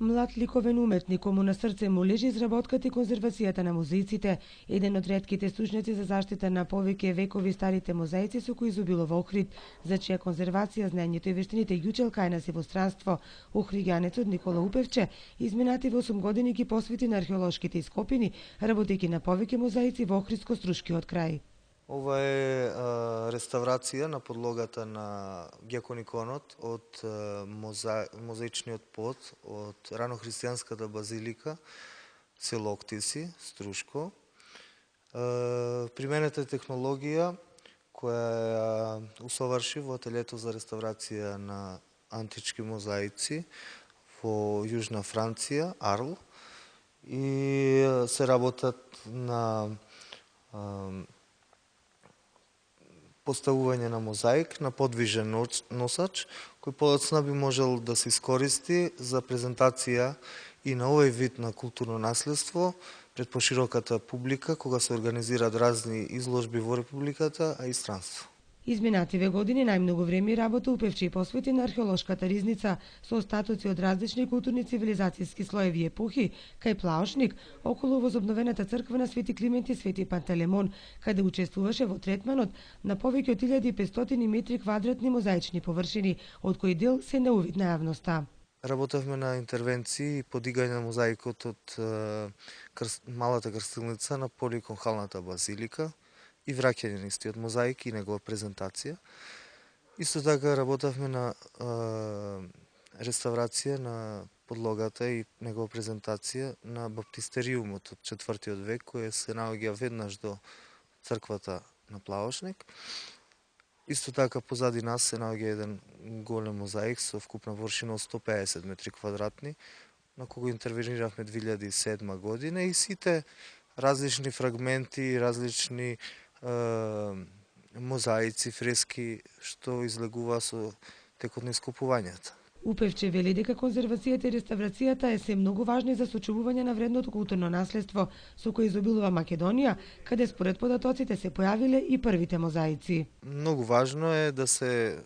Млад ликовен уметник кому на срце му лежи изработката и конзервацијата на музеиците, еден од ретките стручњаци за заштита на повеќе векови старите мозаици со кои изобилува Охрид, за чија конзервација знаењето и вештините ги учел кај нас и во странство. Охриѓанецот Никола Упевче изминативе 8 години ги посвети на археолошките ископини, работејќи на повеќе мозаици во Охридско-Струшкиот крај. Ова е реставрација на подлогата на гекониконот од мозаичниот под од ранохристијанската базилика село Октиси, Струшко. Применета технологија која ја усоврши во ателието за реставрација на антички мозаици во Јужна Франција, Арл, и се работат на поставување на мозаик на подвижен носач, кој подоцна би можел да се искористи за презентација и на овој вид на културно наследство пред пошироката публика, кога се организираат разни изложби во Републиката, а и странство. Изминативе години најмногу време работа Упевче и посвети на археолошката ризница со остатоци од различни културни цивилизацијски слоеви и епохи, кај Плаошник, околу возобновената црква на Свети Климент и Свети Пантелемон, каде учествуваше во третманот на повеќе од 1500 метри квадратни мозаични површини, од кои дел се на увид на јавноста. Работевме на интервенции и подигање на мозаикот од малата крстилница на поликонхалната базилика и враќање на истиот мозаик и негова презентација. Исто така работевме на реставрација на подлогата и негова презентација на баптистериумот од 4 век, кој се наоѓа веднаш до црквата на Плаошник. Исто така позади нас се наоѓа еден голем мозаик со вкупна површина од 150 метри квадратни, на кого интервениравме 2007 година, и сите различни фрагменти, различни мозаици, фрески што излегува со текот на ископувањата. Упевче вели дека конзервацијата и реставрацијата е се многу важни за сочувување на вредното културно наследство со кој изобилува Македонија, каде според податоците се појавиле и првите мозаици. Многу важно е да се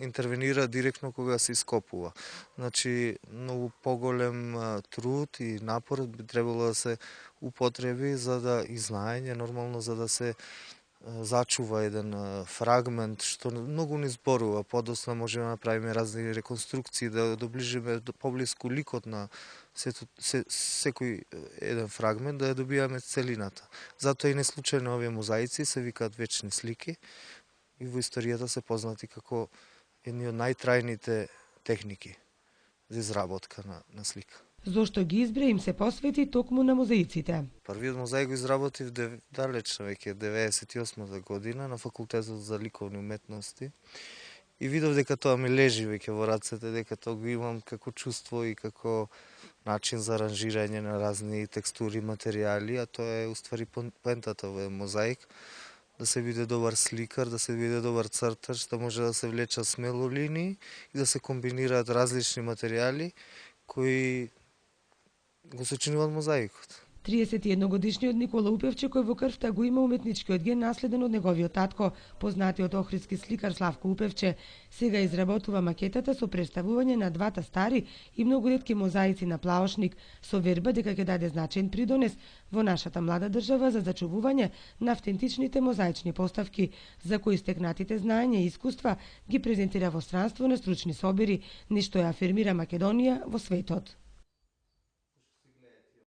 интервенира директно кога се ископува. Значи, многу поголем труд и напор би требало да се употреби за да и знаење, нормално, за да се зачува еден фрагмент што многу не зборува. Подоцна можеме да направиме разни реконструкции, да доближиме до поблиску ликот на секој еден фрагмент, да ја добиваме целината. Затоа и неслучајно овие мозаици се викаат вечни слики и во историјата се познати како едни од најтрајните техники за изработка на слика. Зошто ги избра им се посвети токму на мозаиците? Првиот мозаик го изработив далечна веќе 98 година на Факултетот за ликовни уметности и видов дека тоа ми лежи веќе во рацете, дека тоа го имам како чувство и како начин за аранжирање на разни текстури, материјали, а тоа е уствари поентата во мозаик, да се биде добар сликар, да се биде добар цртач, да може да се влечат смело линии и да се комбинираат различни материјали кои го сочинуваат мозаикот. 31-годишниот Никола Упевче, кој во крвта го има уметничкиот ген наследен од неговиот татко, познатиот охридски сликар Славко Упевче, сега изработува макетата со представување на двата стари и многу ретки мозаици на Плаошник, со верба дека ќе даде значаен придонес во нашата млада држава за зачувување на автентичните мозаични поставки, за кои стекнатите знаења и искуства ги презентира во странство на стручни собири, ништо ја афирмира Македонија во светот.